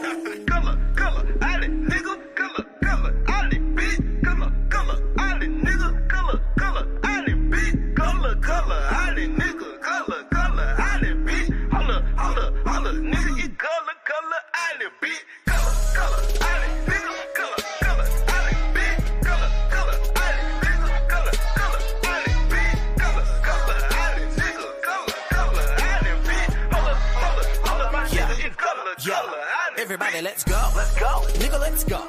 Color, alley, nigga, color, alley, bitch, color, alley, nigga, color, alley, bitch, color, alley, nigga, color, alley, bitch, holla, nigga, you color, alley, bitch, color, alley, nigga, color, alley, bitch, color, alley, nigga, color, alley, bitch, color, alley, nigga, color, alley, bitch, holla, my nigga, you color, alley. Everybody, let's go. Nigga, let's go.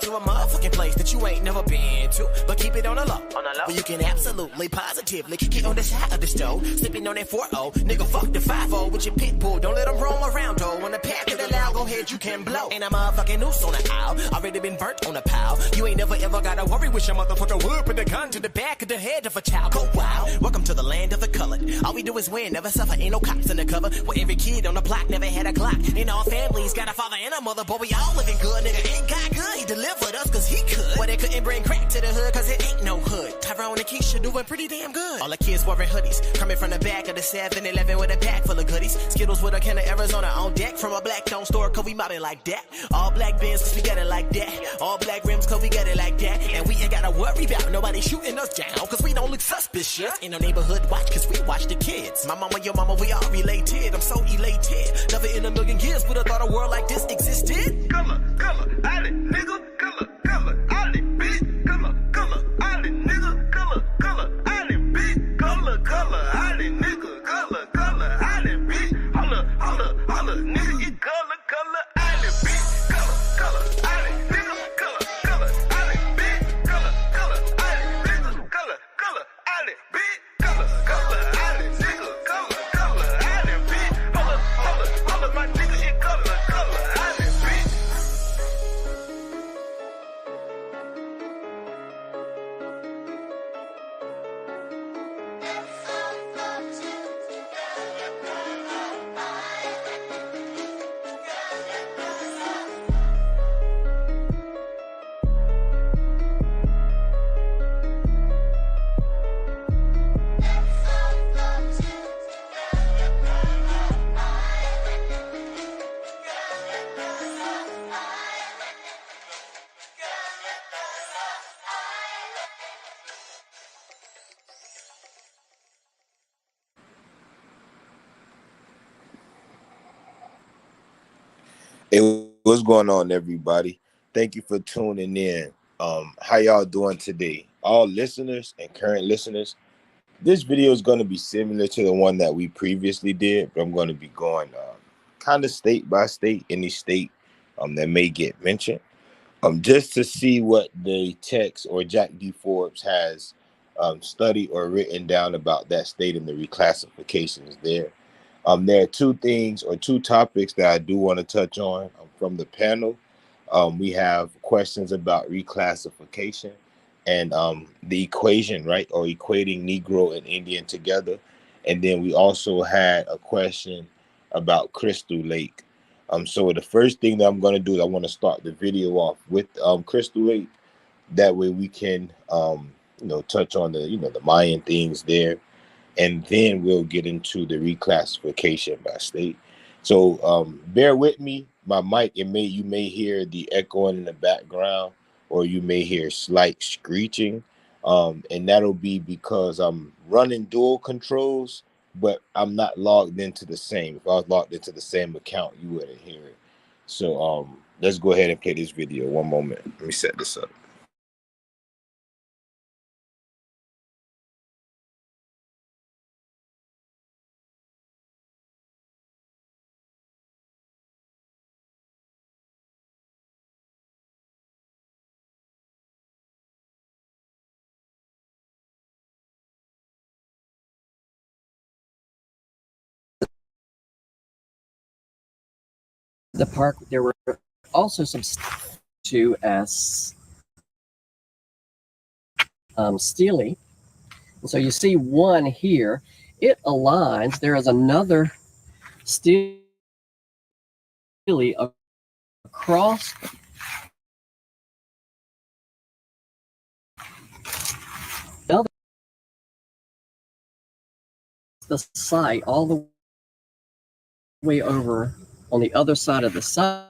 To a motherfucking place that you ain't never been to. But keep it on the low. Where you can absolutely, positively get on the side of the stove. Sipping on that 4-0. Nigga, fuck the 5-0 with your pit bull. Don't let them roam around, though. On the pack of the loud, go ahead, you can blow. Ain't a motherfucking noose on the aisle. Already been burnt on a pile. You ain't never ever gotta worry with your motherfucker whoop in the gun to the back of the head of a child. Go wild. Welcome to the land of the colored. All we do is win, never suffer. Ain't no cops in the cover. Where every kid on the block never had a clock. And all families got a father and a mother, but we all living good. Nigga ain't got good. He delivered us cause he could. Well, they couldn't bring crack to the hood cause it ain't no hood. Tyrone and Keisha doing pretty damn good. All the kids wearing hoodies. Coming from the back of the 7-Eleven with a pack full of goodies. Skittles with a can of Arizona on deck. From a black don't store cause we mobbing like that. All black bins cause we got it like that. All black rims cause we got it like that. And we ain't gotta worry about nobody shooting us down cause we don't look suspicious. In our neighborhood watch cause we watch the kids. My mama, your mama, we all related. I'm so elated. Never in a million years would have thought a world like this existed. Color, alley, nigga, color, alley, bitch, color, alley, nigga, color, alley, bitch, color, alley, nigga, color, alley, bitch, holla, nigga, you color, alley, bitch, color, alley, nigga, color, alley, bitch, color, alley, nigga, color, alley, bitch, color, alley, nigga, color, alley, bitch, holla, my nigga, you color, alley, bitch. Hey, what's going on, everybody? Thank you for tuning in. How y'all doing today? All listeners and current listeners, this video is going to be similar to the one that we previously did, but I'm going to be going kind of state by state, any state that may get mentioned, just to see what the text or Jack D. Forbes has studied or written down about that state and the reclassifications there. There are two things or two topics that I do want to touch on from the panel. We have questions about reclassification and the equation, right, or equating Negro and Indian together. And then we also had a question about Crystal Lake. So the first thing that I'm going to do is I want to start the video off with Crystal Lake. That way we can, touch on the, the Mayan things there. And then we'll get into the reclassification by state. So bear with me. My mic, you may hear the echoing in the background, or you may hear slight screeching. And that'll be because I'm running dual controls, but I'm not logged into the same. If I was logged into the same account, you wouldn't hear it. So let's go ahead and play this video. One moment. Let me set this up. The park, there were also some stuff to as Steely. And so you see one here, it aligns. There is another Steely across the site all the way over on the other side of the site.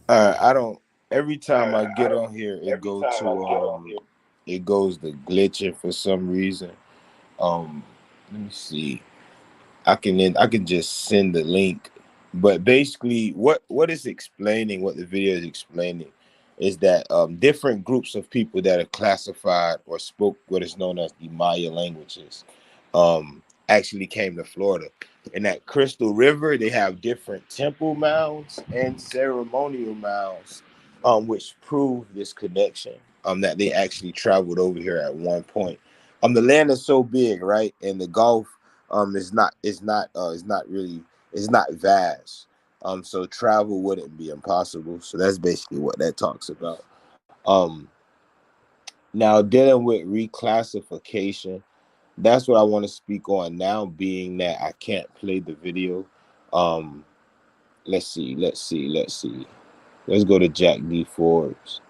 I don't. Every time I get on here, it goes to glitching for some reason. Um, Let me see. I can just send the link. But basically, what is explaining, what the video is explaining, is that different groups of people that are classified or spoke what is known as the Maya languages, actually came to Florida. In that Crystal River, they have different temple mounds and ceremonial mounds, which prove this connection. That they actually traveled over here at one point. The land is so big, right? And the Gulf is not really, it's not vast. So travel wouldn't be impossible. So that's basically what that talks about. um Now, dealing with reclassification, that's what I want to speak on now, being that I can't play the video. um let's go to Jack D Forbes.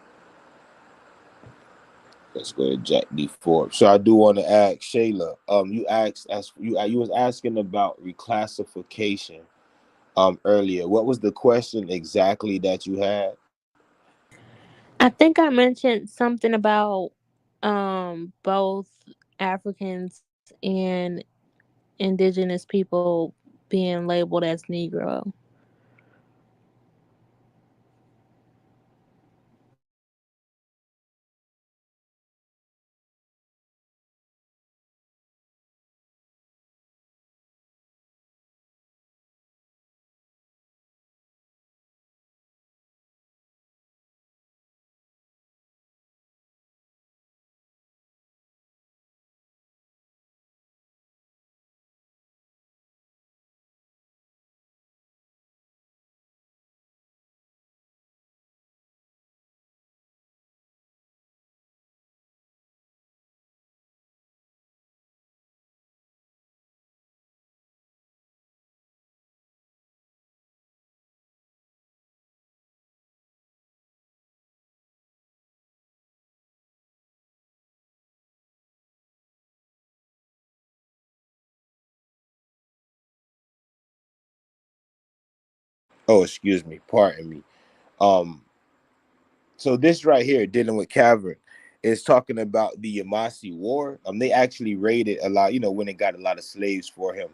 Let's go to Jack D Forbes. So I do want to ask Shayla, you asked, as you was asking about reclassification earlier. What was the question exactly that you had? I think I mentioned something about both Africans and indigenous people being labeled as Negro. Oh, excuse me, pardon me. um so this right here, dealing with Cavern, is talking about the Yamasi War. They actually raided a lot, when it got a lot of slaves for him.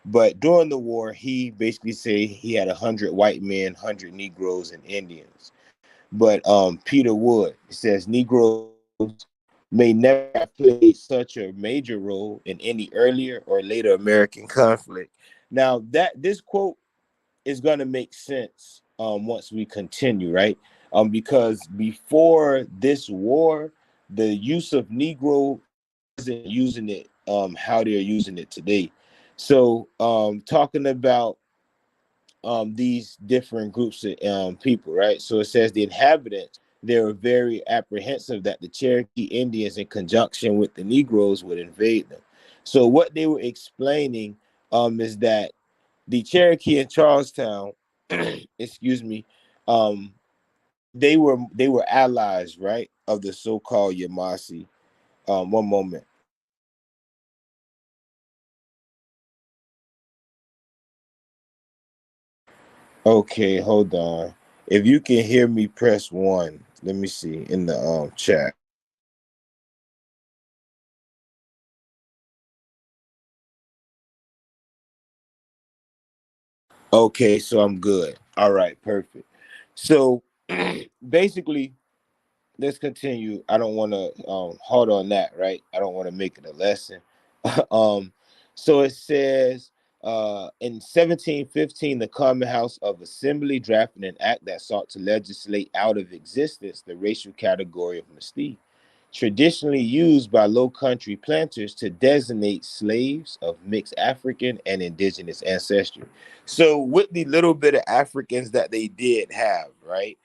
But during the war, he basically said he had 100 white men, 100 Negroes, and Indians. But Peter Wood says Negroes may never have played such a major role in any earlier or later American conflict. Now, that this quote is going to make sense once we continue, right? Because before this war, the use of Negro wasn't using it how they're using it today. So talking about these different groups of people, right? So it says the inhabitants, they were very apprehensive that the Cherokee Indians, in conjunction with the Negroes, would invade them. So what they were explaining is that the Cherokee in Charlestown, excuse me, um, they were allies, right, of the so-called Yamasi. One moment. Okay, hold on. If you can hear me, press one. Let me see in the chat. Okay, so I'm good. All right, perfect. So basically, let's continue. I don't want to hold on that, right? I don't want to make it a lesson. um, so it says in 1715, the Common House of Assembly drafted an act that sought to legislate out of existence the racial category of mestizo, traditionally used by low country planters to designate slaves of mixed African and indigenous ancestry. So, with the little bit of Africans that they did have, right?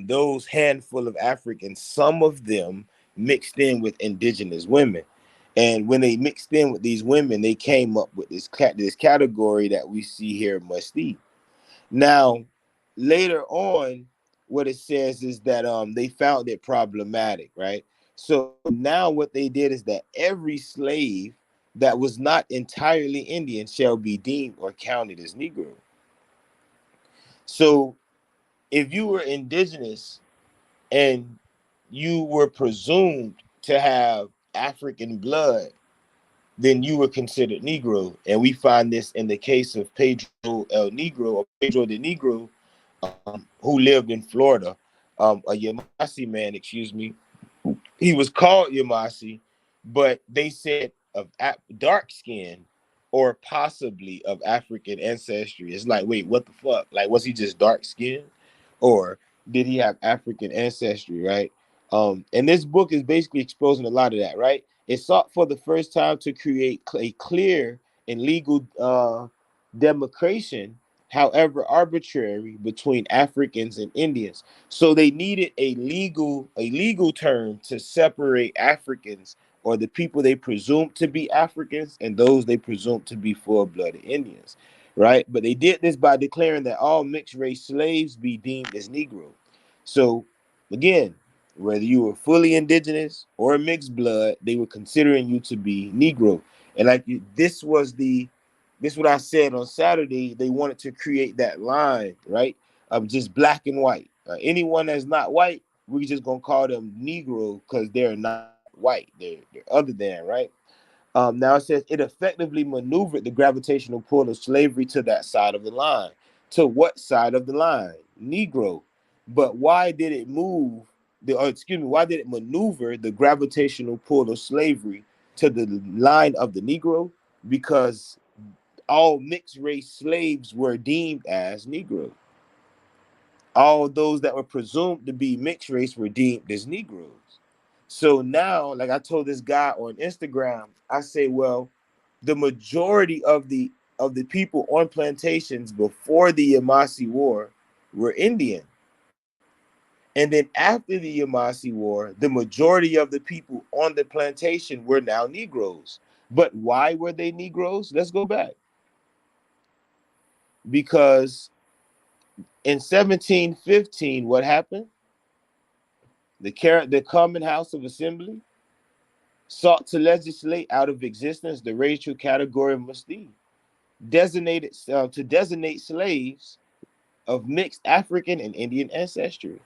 Those handful of Africans, some of them mixed in with indigenous women. And when they mixed in with these women, they came up with this category that we see here, mustard. Now, later on, what it says is that they found it problematic, right? So now what they did is that every slave that was not entirely Indian shall be deemed or counted as Negro. So if you were indigenous and you were presumed to have African blood, then you were considered Negro. And we find this in the case of Pedro el Negro, or Pedro the Negro, who lived in Florida, a Yamasi man, excuse me. He was called Yamasi, but they said of dark skin or possibly of African ancestry. It's like, wait, what the fuck? Like, was he just dark skinned, or did he have African ancestry? Right. And this book is basically exposing a lot of that. Right. It sought for the first time to create a clear and legal demarcation, however arbitrary, between Africans and Indians. So they needed a legal term to separate Africans, or the people they presumed to be Africans, and those they presumed to be full-blooded Indians, right? But they did this by declaring that all mixed race slaves be deemed as Negro. So again, whether you were fully indigenous or mixed blood, they were considering you to be Negro. And like this what I said on Saturday. They wanted to create that line, right, of just black and white. Anyone that's not white, we're just gonna call them Negro because they're not white. They're other than, right. Now it says it effectively maneuvered the gravitational pull of slavery to that side of the line. To what side of the line? Negro. But why did it move? Why did it maneuver the gravitational pull of slavery to the line of the Negro? Because all mixed race slaves were deemed as Negro. All those that were presumed to be mixed race were deemed as Negroes. So now, like I told this guy on Instagram, I say, well, the majority of the people on plantations before the Yamasee War were Indian. And then after the Yamasee War, the majority of the people on the plantation were now Negroes. But why were they Negroes? Let's go back. Because in 1715, what happened? The Common House of Assembly sought to legislate out of existence the racial category of Musti, designated to designate slaves of mixed African and Indian ancestry.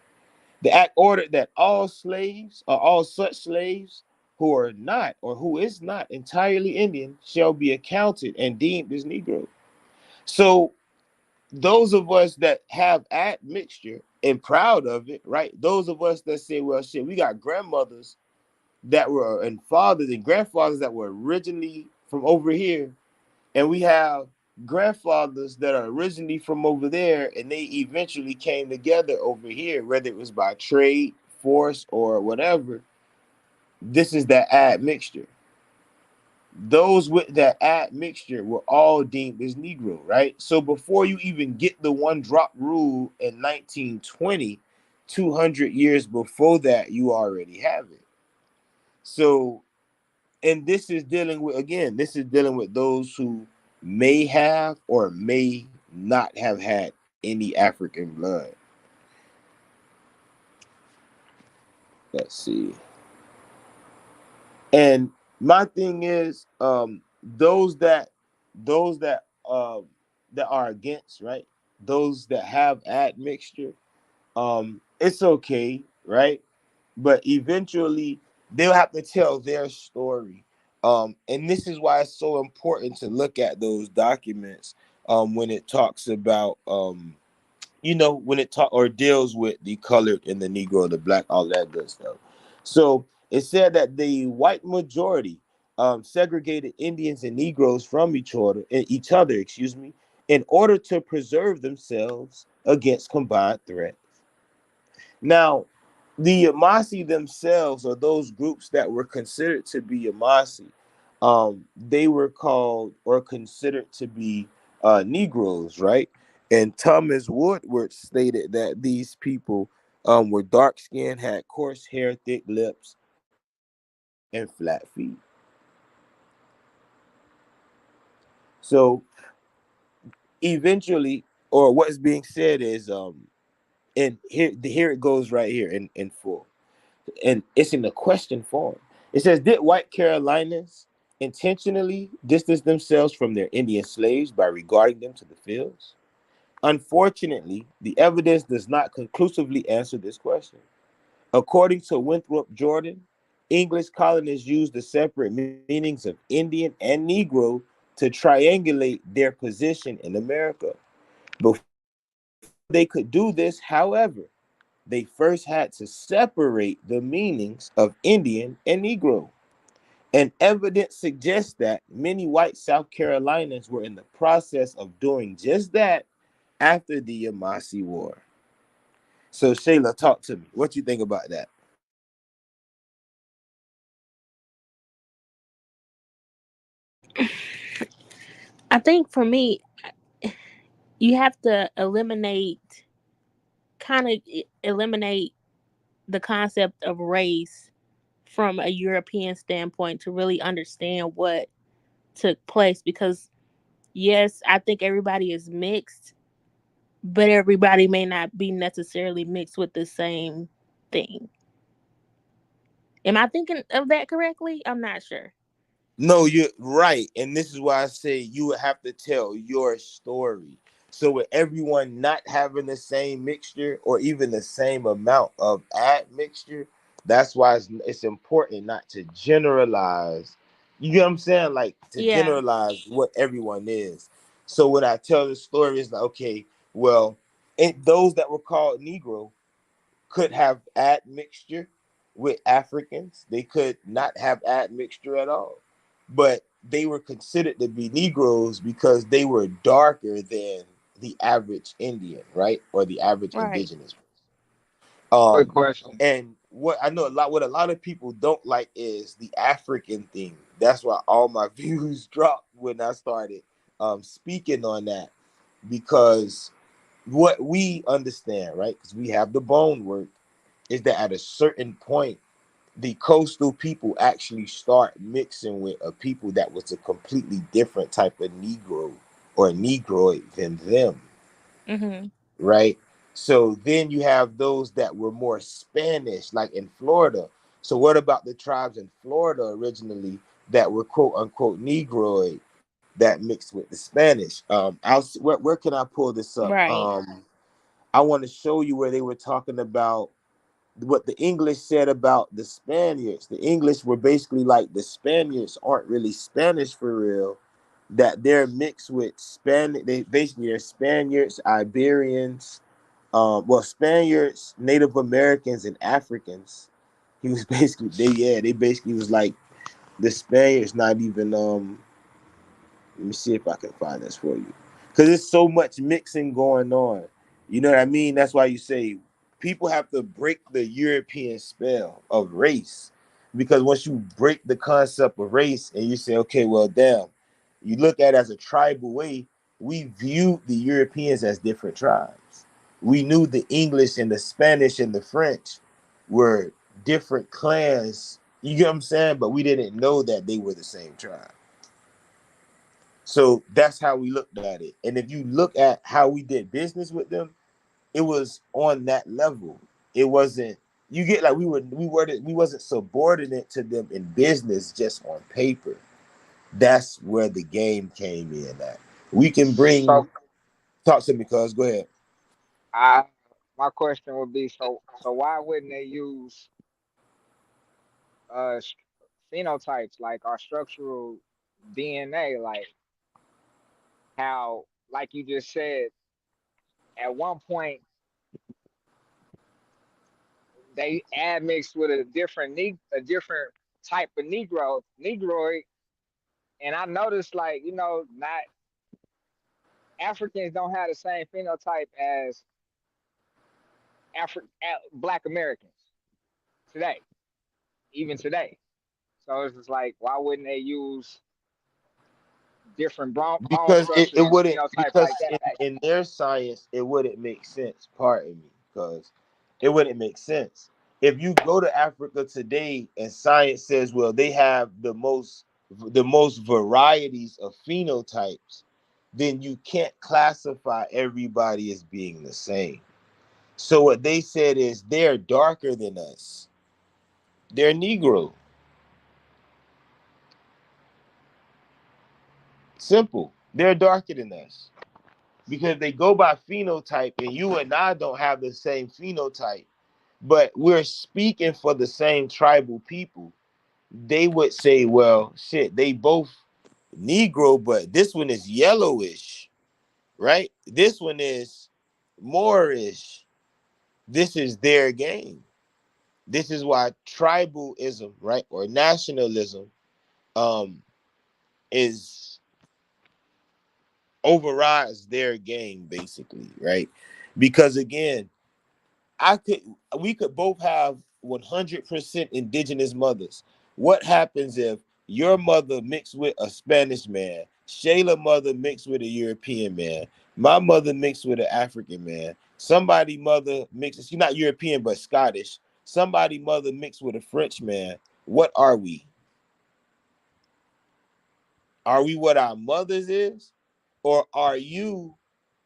The act ordered that all slaves, or all such slaves who are not, or who is not entirely Indian, shall be accounted and deemed as Negro. So those of us that have admixture and proud of it, right? Those of us that say, well, shit, we got grandmothers that were, and fathers and grandfathers that were originally from over here, and we have grandfathers that are originally from over there, and they eventually came together over here, whether it was by trade, force, or whatever. This is that admixture. Those with that admixture were all deemed as Negro, right? So before you even get the one drop rule in 1920, 200 years before that, you already have it. So, and this is dealing with, again, this is dealing with those who may have or may not have had any African blood. Let's see. And my thing is, those that those that that are against, right? Those that have admixture, it's okay, right? But eventually they'll have to tell their story. And this is why it's so important to look at those documents when it talks about when it talk or deals with the colored and the Negro, the black, all that good stuff. So it said that the white majority segregated Indians and Negroes from each other, in order to preserve themselves against combined threat. Now, the Yamasee themselves, or those groups that were considered to be Yamasee, they were called or considered to be Negroes, right? And Thomas Woodward stated that these people were dark skinned, had coarse hair, thick lips, and flat feet. So eventually, or what's being said is, and here it goes right here in full. And it's in the question form. It says, did white Carolinas intentionally distance themselves from their Indian slaves by regarding them to the fields? Unfortunately, the evidence does not conclusively answer this question. According to Winthrop Jordan, English colonists used the separate meanings of Indian and Negro to triangulate their position in America. Before they could do this, however, they first had to separate the meanings of Indian and Negro. And evidence suggests that many white South Carolinians were in the process of doing just that after the Yamasee War. So Shayla, talk to me. What you think about that? I think for me, you have to kind of eliminate the concept of race from a European standpoint to really understand what took place. Because yes, I think everybody is mixed, but everybody may not be necessarily mixed with the same thing. Am I thinking of that correctly? I'm not sure. No, you're right. And this is why I say you would have to tell your story. So with everyone not having the same mixture or even the same amount of admixture, that's why it's important not to generalize. You get what I'm saying? Like to Yeah. generalize what everyone is. So when I tell the story, it's like, okay, well, those that were called Negro could have admixture with Africans. They could not have admixture at all. But they were considered to be Negroes because they were darker than the average Indian, right? Or the average Right. indigenous. Quick Um, question. and what I know what a lot of people don't like is the African thing. That's why all my views dropped when I started speaking on that because what we understand, right? Because we have the bone work, is that at a certain point, the coastal people actually start mixing with a people that was a completely different type of Negro or Negroid than them, Mhm. right? So then you have those that were more Spanish, like in Florida. So what about the tribes in Florida originally that were quote unquote Negroid that mixed with the Spanish? Where can I pull this up? Right. I want to show you where they were talking about what the English said about the Spaniards. The English were basically like the Spaniards aren't really Spanish for real. That they're mixed with Spanish. They basically are Spaniards, Iberians, Spaniards, Native Americans, and Africans. He was basically they basically was like the Spaniards not even let me see if I can find this for you. Because there's so much mixing going on. You know what I mean? That's why you say people have to break the European spell of race. Because once you break the concept of race and you say, okay, well, damn, you look at it as a tribal way, we viewed the Europeans as different tribes. We knew the English and the Spanish and the French were different clans. You get what I'm saying? But we didn't know that they were the same tribe. So that's how we looked at it. And if you look at how we did business with them, it was on that level. It wasn't you get like we wasn't subordinate to them in business just on paper. That's where the game came in at. We can bring So talk to me, cuz go ahead. I my question would be so why wouldn't they use uh st- phenotypes like our structural DNA, like how, like you just said, at one point they admixed with a different type of negroid, and I noticed, like, not Africans don't have the same phenotype as Black Americans today, even today. So it's just like, why wouldn't they use different bone Because it structures and wouldn't phenotype because like that back? in their science it wouldn't make sense, pardon me, because it wouldn't make sense if you go to Africa today and science says, well, they have the most varieties of phenotypes, then you can't classify everybody as being the same. So what they said is they're darker than us, they're Negro. Simple, they're darker than us. because they go by phenotype, and you and I don't have the same phenotype, but we're speaking for the same tribal people. They would say, well, shit, they both Negro, but this one is yellowish, right? This one is Moorish. This is their game. This is why tribalism, right, or nationalism, um, is overrides their game, basically, right? Because again, I could we could both have 100% indigenous mothers. What happens if your mother mixed with a Spanish man, Shayla mother mixed with a European man, my mother mixed with an African man, somebody mother mixed, she's not European but Scottish, somebody mother mixed with a French man? What are we? Are we what our mothers is? Or are you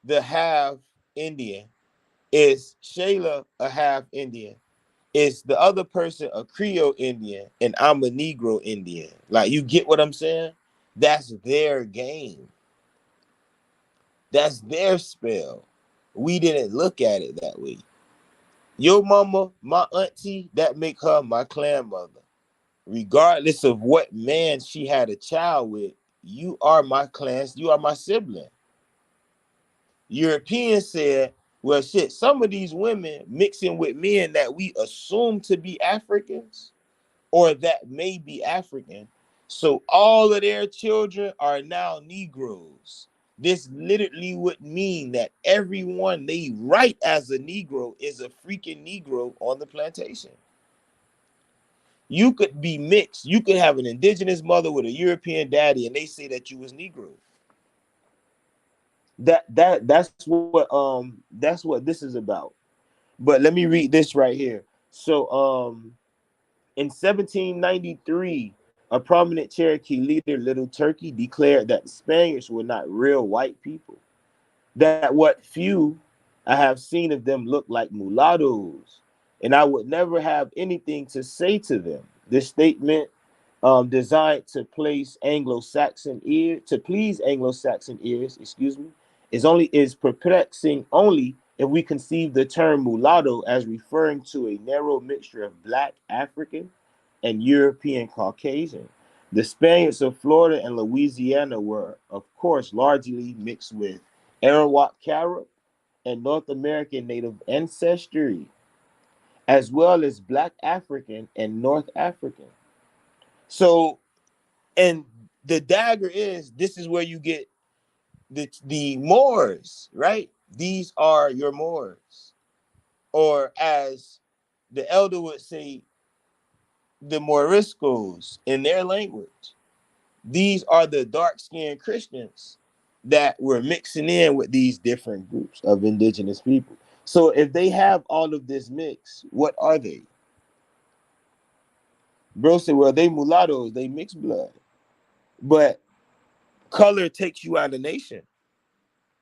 the half Indian? Is Shayla a half Indian? Is the other person a Creole Indian and I'm a Negro Indian? Like, you get what I'm saying? That's their game. That's their spell. We didn't look at it that way. Your mama, my auntie, that make her my clan mother. Regardless of what man she had a child with, you are my clans, you are my sibling. Europeans said, well, shit, some of these women mixing with men that we assume to be Africans or that may be African. So all of their children are now Negroes. This literally would mean that everyone they write as a Negro is a freaking Negro on the plantation. You could be mixed. You could have an indigenous mother with a European daddy, and they say that you was Negro. That's what this is about. But let me read this right here. So in 1793, a prominent Cherokee leader, Little Turkey, declared that the Spaniards were not real white people. That what few I have seen of them look like mulattoes, and I would never have anything to say to them. This statement, designed to place Anglo-Saxon ear to please Anglo-Saxon ears, is perplexing only if we conceive the term mulatto as referring to a narrow mixture of black African and European Caucasian. The Spaniards of Florida and Louisiana were, of course, largely mixed with Arawak Carib and North American Native ancestry, as well as Black African and North African. So, and the dagger is this is where you get the Moors, right? These are your Moors, or as the elder would say, the Moriscos in their language. These are the dark-skinned Christians that were mixing in with these different groups of indigenous people. So if they have all of this mix, what are they? Bro said, well, they mulattoes, they mixed blood. But color takes you out of nation,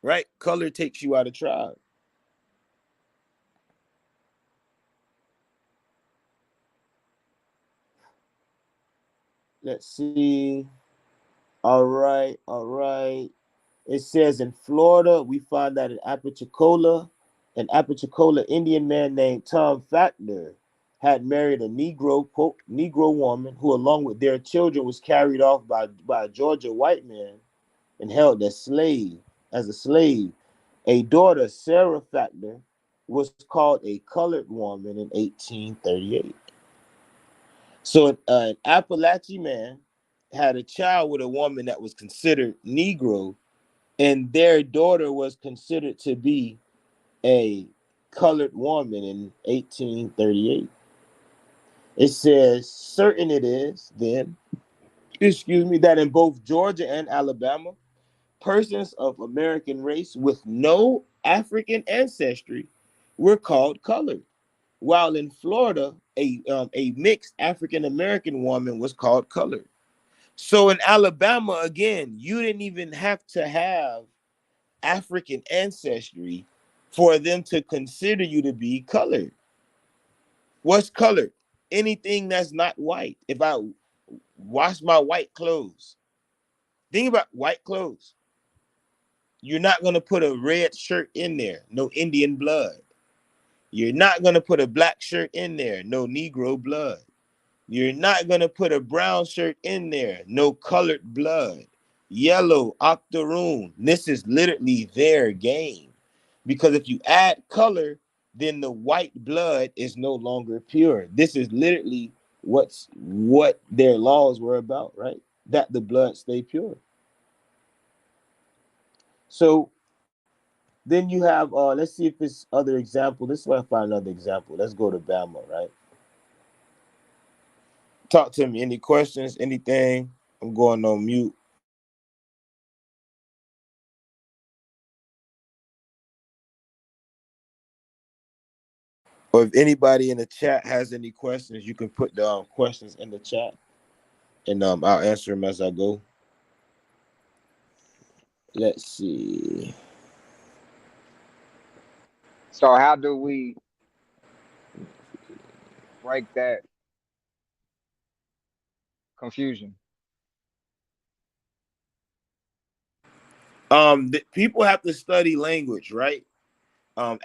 right? Color takes you out of tribe. Let's see. All right, all right. It says in Florida, we find that in an Apalachicola Indian man named Tom Fackner had married a Negro, quote, Negro woman who, along with their children, was carried off by a Georgia white man and held as a slave. A daughter, Sarah Fackner, was called a colored woman in 1838. So an Appalachian man had a child with a woman that was considered Negro, and their daughter was considered to be a colored woman in 1838. It says, certain it is then, that in both Georgia and Alabama, persons of American race with no African ancestry were called colored, while in Florida, a mixed African American woman was called colored. So in Alabama, again, you didn't even have to have African ancestry for them to consider you to be colored. What's colored? Anything that's not white. If I wash my white clothes, think about white clothes. You're not gonna put a red shirt in there, no Indian blood. You're not gonna put a black shirt in there, no Negro blood. You're not gonna put a brown shirt in there, no colored blood. Yellow, octoroon. This is literally their game. Because if you add color, then the white blood is no longer pure. This is literally what their laws were about, right? That the blood stay pure. So then you have let's see if it's other example. This is where I find another example. Let's go to Bama, right? Talk to me. Any questions? Anything? I'm going on mute. Or if anybody in the chat has any questions, you can put the questions in the chat, and I'll answer them as I go. Let's see. So how do we break that confusion? People have to study language, right?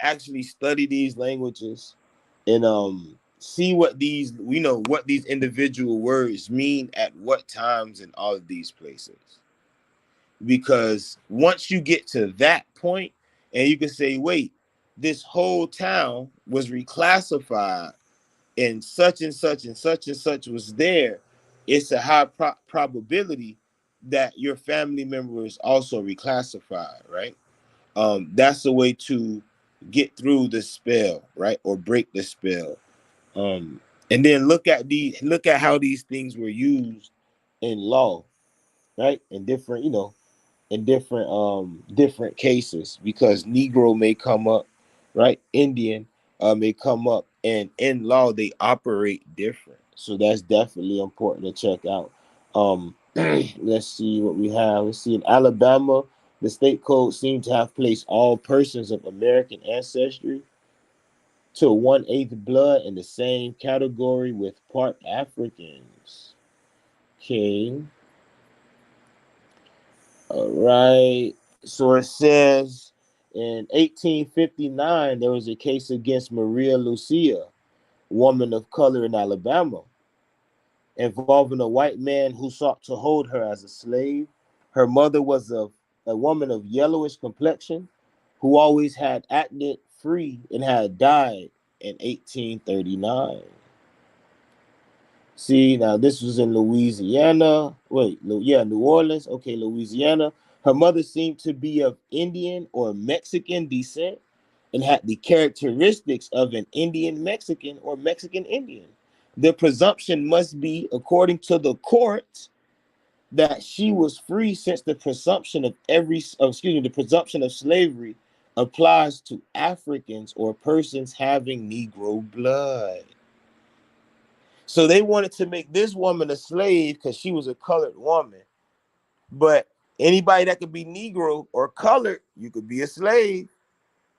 Actually study these languages and see what these what these individual words mean at what times in all of these places. Because once you get to that point, and you can say, wait, this whole town was reclassified and such and such and such and such was there, it's a high probability that your family member is also reclassified, right? That's a way to get through the spell, right? Or break the spell. And then look at how these things were used in law, right? In different, in different cases, because Negro may come up, right? Indian may come up, and in law they operate different. So that's definitely important to check out. Let's see what we have. Let's see, in Alabama, the state code seemed to have placed all persons of American ancestry to 1/8 blood in the same category with part Africans. Okay. All right. So it says in 1859, there was a case against Maria Lucia, woman of color in Alabama, involving a white man who sought to hold her as a slave. Her mother was a woman of yellowish complexion who always had acted free and had died in 1839. See, now this was in Louisiana. Wait, yeah, New Orleans. Okay, Louisiana. Her mother seemed to be of Indian or Mexican descent and had the characteristics of an Indian Mexican or Mexican Indian. The presumption must be, according to the court, that she was free, since the presumption of the presumption of slavery applies to Africans or persons having Negro blood. So they wanted to make this woman a slave because she was a colored woman. But anybody that could be Negro or colored, you could be a slave.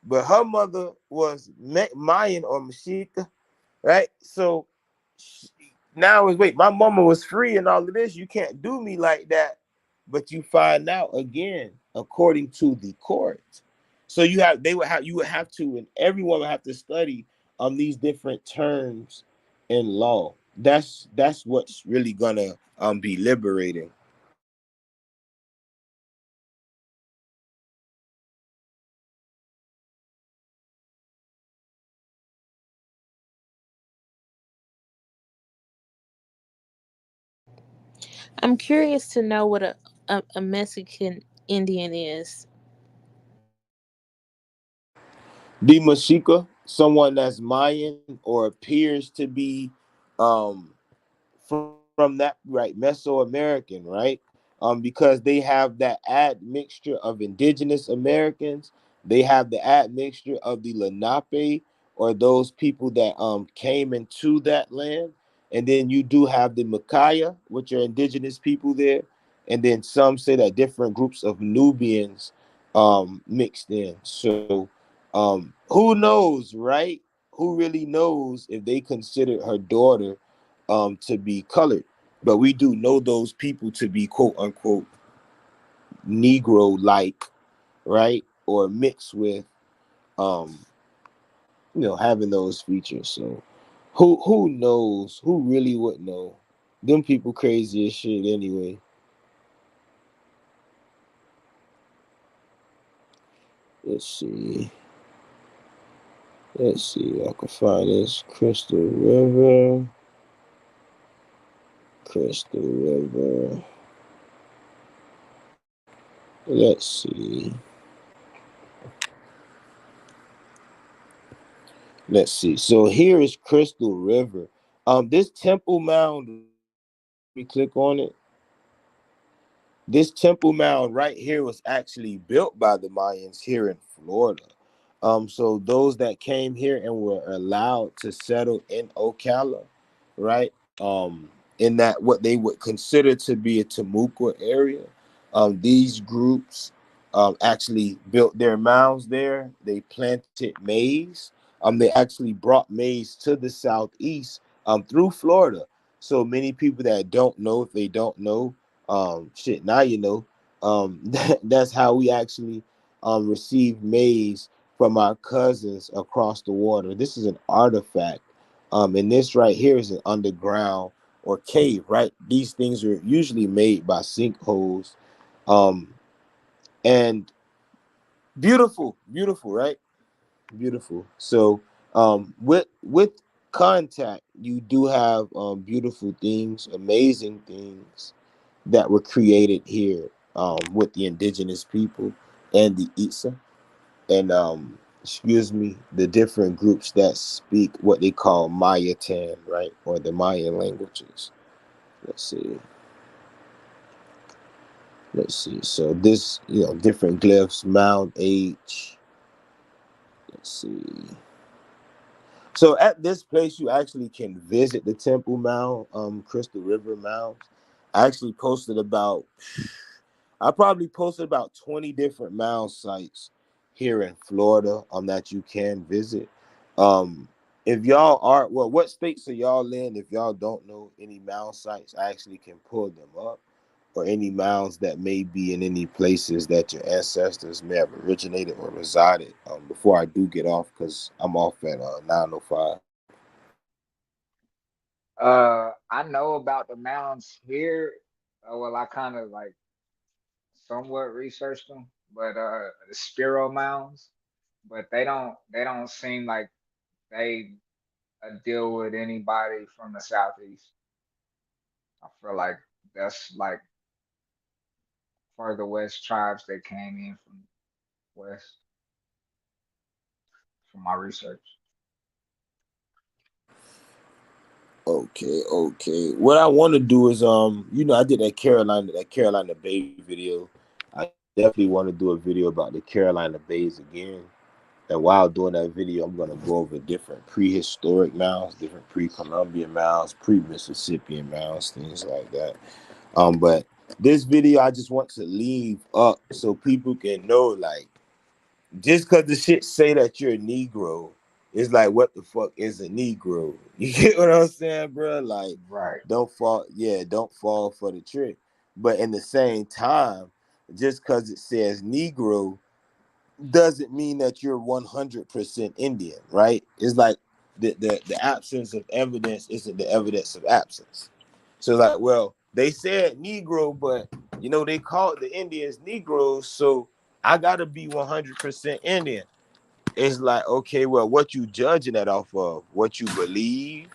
But her mother was Mayan or Mexica, right? So now is, wait, my mama was free and all of this. You can't do me like that. But you find out again, according to the court. So you would have to, and everyone would have to study these different terms in law. That's what's really gonna be liberating. I'm curious to know what a Mexican Indian is. The Mexica, someone that's Mayan or appears to be um from that, right, Mesoamerican, right? Because they have that admixture of indigenous Americans, they have the admixture of the Lenape, or those people that came into that land, and then you do have the Makaya, which are indigenous people there, and then some say that different groups of Nubians mixed in. So who knows, right? Who really knows if they considered her daughter to be colored? But we do know those people to be quote unquote Negro like, right? Or mixed with um, having those features. So who knows? Who really would know? Them people crazy as shit anyway. Let's see. Let's see if I can find this. Crystal River. Crystal River. Let's see. Let's see. So here is Crystal River. This Temple Mound, we click on it. This Temple Mound right here was actually built by the Mayans here in Florida. So those that came here and were allowed to settle in Ocala, right? In that what they would consider to be a Temuco area, these groups actually built their mounds there. They planted maize. They actually brought maize to the southeast through Florida. So many people that don't know, if they don't know, shit, now you know. That's how we actually received maize from our cousins across the water. This is an artifact. And this right here is an underground or cave, right? These things are usually made by sinkholes. Um, and beautiful, beautiful, right? Beautiful. So with contact, you do have beautiful things, amazing things that were created here with the indigenous people and the Isa and excuse me, the different groups that speak what they call Mayatan, right, or the Mayan languages. Let's see. Let's see. So this, different glyphs, mound age. Let's see. So at this place, you actually can visit the Temple Mound, Crystal River Mounds. I actually posted about I probably posted about 20 different mound sites here in Florida that you can visit. Um, if y'all are, well, what states are y'all in? If y'all don't know any mound sites, I actually can pull them up, or any mounds that may be in any places that your ancestors may have originated or resided. Before I do get off, because I'm off at 9:05. I know about the mounds here. Well, I kind of like somewhat researched them, but the Spiro mounds, but they don't seem like they deal with anybody from the southeast. I feel like that's like further west tribes that came in from west from my research. Okay, okay. What I want to do is, I did that Carolina Bay video. I definitely want to do a video about the Carolina Bays again. And while doing that video, I'm gonna go over different prehistoric mounds, different pre-Columbian mounds, pre-Mississippian mounds, things like that. But this video I just want to leave up so people can know, like, just because the shit say that you're a Negro, it's like, what the fuck is a Negro? You get what I'm saying, bro? Like, Right. don't fall for the trick. But in the same time, just because it says Negro doesn't mean that you're 100% Indian, right? It's like the absence of evidence isn't the evidence of absence. So, like, well, they said Negro, but they called the Indians Negroes, so I gotta be 100% Indian. It's like, okay, well, what you judging that off of? What you believe,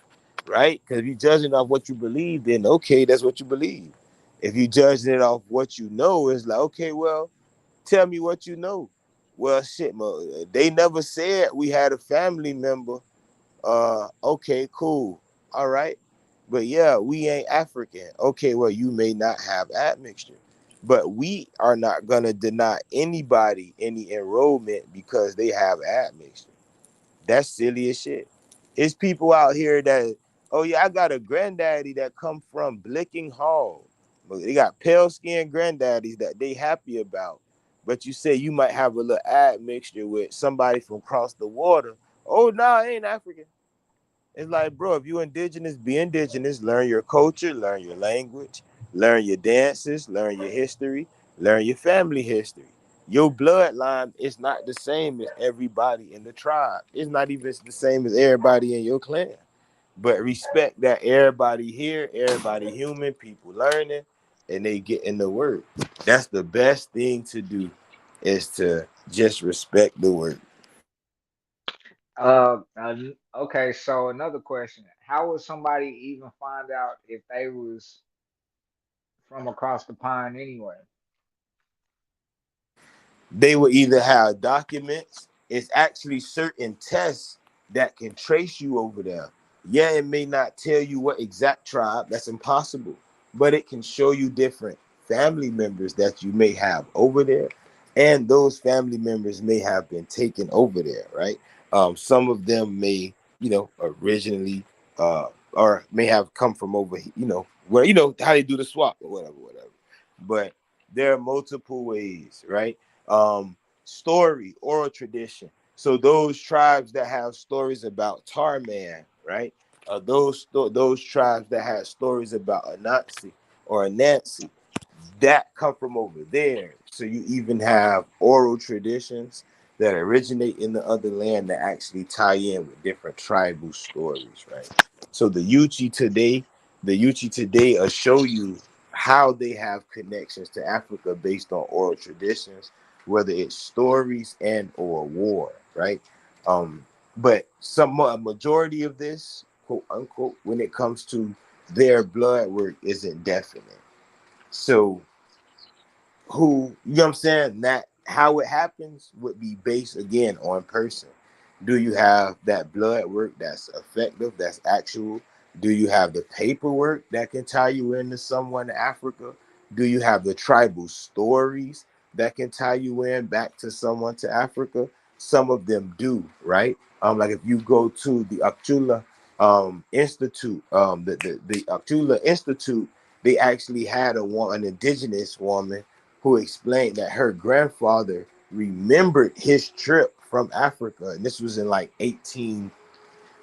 right? Because if you judging off what you believe, then okay, that's what you believe. If you judging it off what you know, it's like, okay, well, tell me what you know. Well, shit, they never said we had a family member. Okay, cool. All right. But yeah, we ain't African. Okay, well, you may not have admixture. But we are not gonna deny anybody any enrollment because they have admixture. That's silly as shit. It's people out here that, oh yeah, I got a granddaddy that come from Blicking Hall. But they got pale skinned granddaddies that they happy about. But you say you might have a little admixture with somebody from across the water. Oh no, I ain't African. It's like, bro, if you indigenous, be indigenous, learn your culture, learn your language, learn your dances, learn your history, learn your family history. Your bloodline is not the same as everybody in the tribe. It's not even the same as everybody in your clan. But respect that everybody here, everybody human, people learning, and they get in the word. That's the best thing to do, is to just respect the word. Okay, so another question: how would somebody even find out if they was from across the pond anyway? They will either have documents. It's actually certain tests that can trace you over there. Yeah, it may not tell you what exact tribe, that's impossible, but it can show you different family members that you may have over there, and those family members may have been taken over there, right? Some of them may, originally, or may have come from over, where, how they do the swap or whatever, whatever. But there are multiple ways, right? Story, oral tradition. So those tribes that have stories about Tarman, right? Those tribes that have stories about Anansi or Anansi, that come from over there. So you even have oral traditions that originate in the other land that actually tie in with different tribal stories, right? So the Yuchi today will show you how they have connections to Africa based on oral traditions, whether it's stories and or war, right? Um, but a majority of this, quote unquote, when it comes to their blood work, isn't definite. So who, you know what I'm saying, that how it happens would be based again on person. Do you have that blood work that's effective, that's actual? Do you have the paperwork that can tie you into someone in Africa? Do you have the tribal stories that can tie you in back to someone to Africa? Some of them do, right? Like if you go to the Akchula Institute, the Akchula Institute, they actually had an indigenous woman who explained that her grandfather remembered his trip from Africa, and this was in like the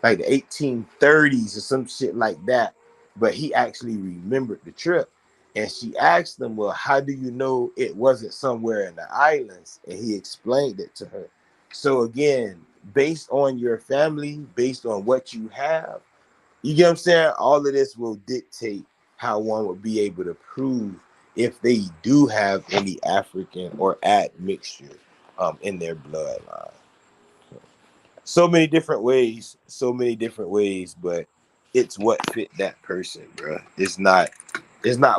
1830s or some shit like that. But he actually remembered the trip, and she asked him, "Well, how do you know it wasn't somewhere in the islands?" And he explained it to her. So again, based on your family, based on what you have, you get what I'm saying? All of this will dictate how one would be able to prove if they do have any African or admixture in their bloodline. So many different ways, but it's what fit that person, bro. It's not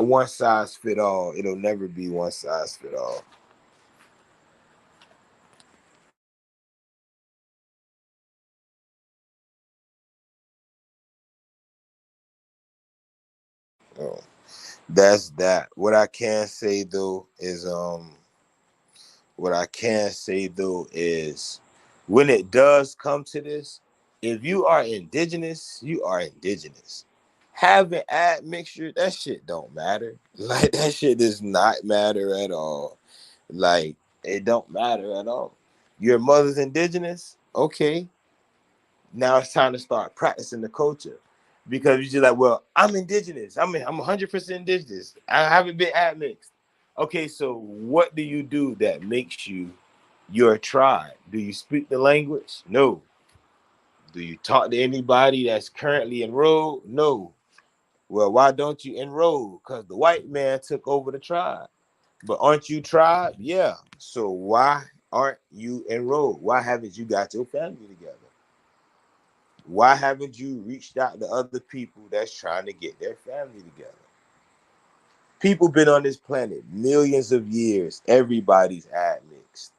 one size fit all. It'll never be one size fit all. Oh, that's that. What I can say though is, when it does come to this, if you are indigenous, you are indigenous. Having admixture, that shit don't matter. Like that shit does not matter at all. Like it don't matter at all. Your mother's indigenous, okay. Now it's time to start practicing the culture. Because you're just like, well, I'm indigenous. I'm 100% indigenous. I haven't been admixed. Okay, so what do you do that makes you your tribe? Do you speak the language? No. Do you talk to anybody that's currently enrolled? No. Well, why don't you enroll? Because the white man took over the tribe. But aren't you tribe? Yeah. So why aren't you enrolled? Why haven't you got your family together? Why haven't you reached out to other people that's trying to get their family together? People been on this planet millions of years. Everybody's admixed.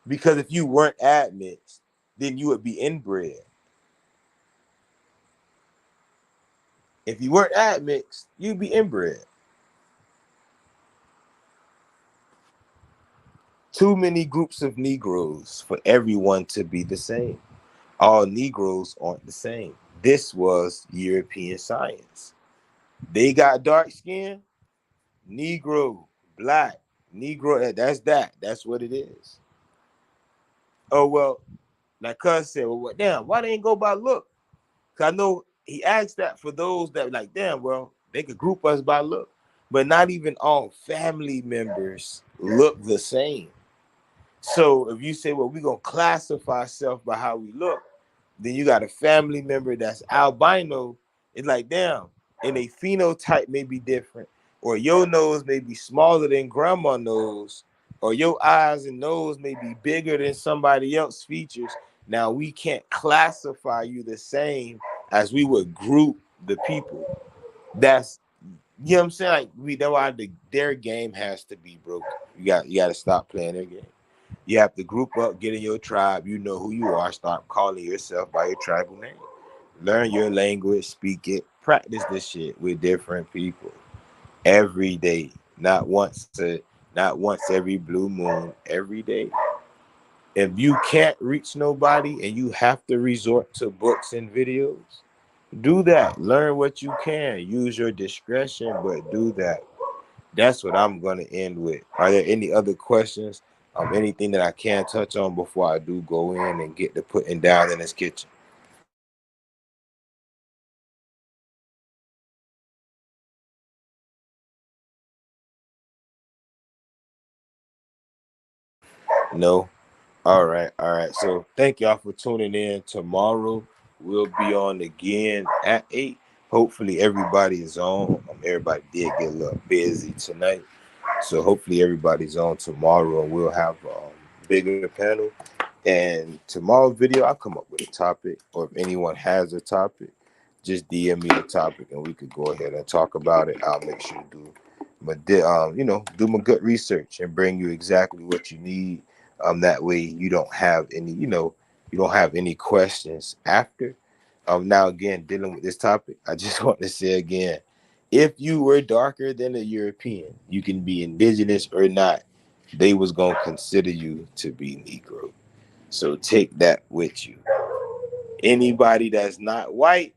Because if you weren't admixed, then you would be inbred. If you weren't admixed, you'd be inbred. Too many groups of Negroes for everyone to be the same. All Negroes aren't the same. This was European science. They got dark skin, Negro, black, Negro. That's that. That's what it is. Oh well, like Cuz said, well, damn, why they ain't go by look? Cause I know he asked that for those that like, damn, well, they could group us by look. but not even all family members look the same. So if you say, well, we're gonna classify ourselves by how we look, then you got a family member that's albino. It's like, damn, and a phenotype may be different, or your nose may be smaller than grandma nose, or your eyes and nose may be bigger than somebody else's features. Now we can't classify you the same as we would group the people. That's, you know what I'm saying? Like, that's why their game has to be broken. You got to stop playing their game. You have to group up, get in your tribe. You know who you are. Start calling yourself by your tribal name. Learn your language, speak it, practice this shit with different people every day. Not once every blue moon, every day. If you can't reach nobody and you have to resort to books and videos, do that. Learn what you can. Use your discretion, but do that. That's what I'm gonna end with. Are there any other questions? Anything that I can touch on before I do go in and get the putting down in this kitchen? No. All right, all right. So thank y'all for tuning in. Tomorrow we'll be on again at 8. Hopefully everybody is on. Everybody did get a little busy tonight. So hopefully everybody's on tomorrow and we'll have a bigger panel. And tomorrow's video, I'll come up with a topic, or if anyone has a topic, just DM me the topic and we could go ahead and talk about it. I'll make sure to do my good research and bring you exactly what you need. That way you don't have any questions after. Now again, dealing with this topic, I just want to say again, if you were darker than a European, you can be indigenous or not, they was gonna consider you to be Negro. So take that with you. Anybody that's not white,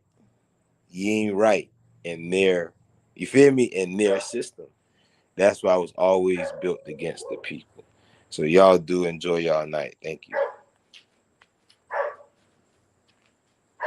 you ain't right in their, you feel me, in their system. That's why I was always built against the people. So y'all do enjoy y'all night. Thank you.